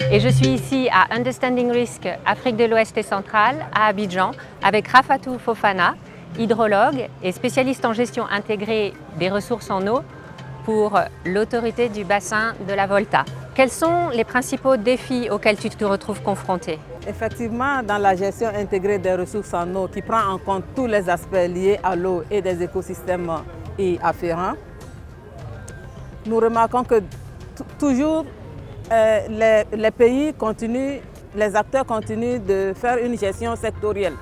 Et je suis ici à Understanding Risk Afrique de l'Ouest et centrale, à Abidjan, avec Rafatou Fofana, hydrologue et spécialiste en gestion intégrée des ressources en eau pour l'autorité du bassin de la Volta. Quels sont les principaux défis auxquels tu te retrouves confronté? Effectivement, dans la gestion intégrée des ressources en eau qui prend en compte tous les aspects liés à l'eau et des écosystèmes y afférents, nous remarquons que toujours les pays continuent, les acteurs continuent de faire une gestion sectorielle.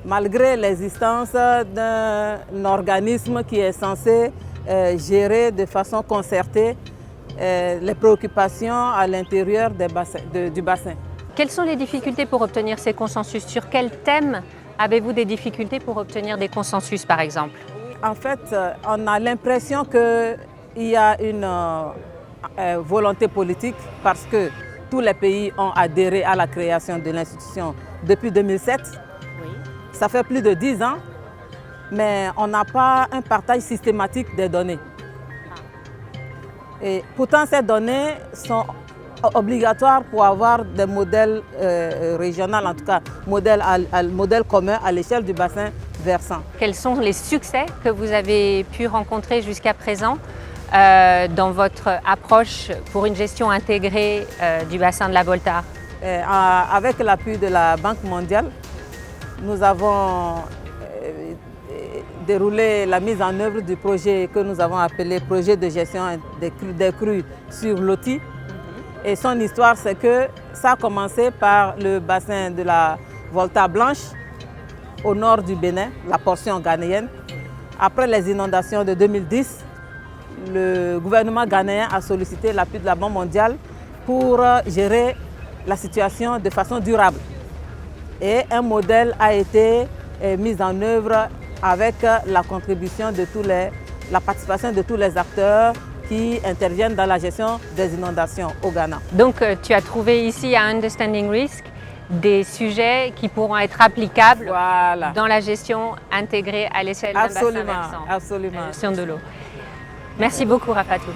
Malgré l'existence d'un organisme qui est censé gérer de façon concertée les préoccupations à l'intérieur du bassin. Quelles sont les difficultés pour obtenir ces consensus? Sur quels thèmes avez-vous des difficultés pour obtenir des consensus, par exemple? En fait, on a l'impression qu'il y a une volonté politique parce que tous les pays ont adhéré à la création de l'institution depuis 2007. Oui. Ça fait plus de 10 ans, mais on n'a pas un partage systématique des données. Et pourtant, ces données sont obligatoires pour avoir des modèles régionaux, en tout cas modèles communs à l'échelle du bassin versant. Quels sont les succès que vous avez pu rencontrer jusqu'à présent dans votre approche pour une gestion intégrée du bassin de la Volta? Avec l'appui de la Banque mondiale, nous avons déroulé la mise en œuvre du projet que nous avons appelé projet de gestion des crues sur Loti. Et son histoire, c'est que ça a commencé par le bassin de la Volta Blanche, au nord du Bénin, la portion ghanéenne. Après les inondations de 2010, le gouvernement ghanéen a sollicité l'appui de la Banque mondiale pour gérer la situation de façon durable. Et un modèle a été mis en œuvre avec la contribution de la participation de tous les acteurs qui interviennent dans la gestion des inondations au Ghana. Donc tu as trouvé ici à Understanding Risk des sujets qui pourront être applicables dans la gestion intégrée à l'échelle d'un bassin versant. Absolument. Gestion de l'eau. Merci beaucoup Rafatou.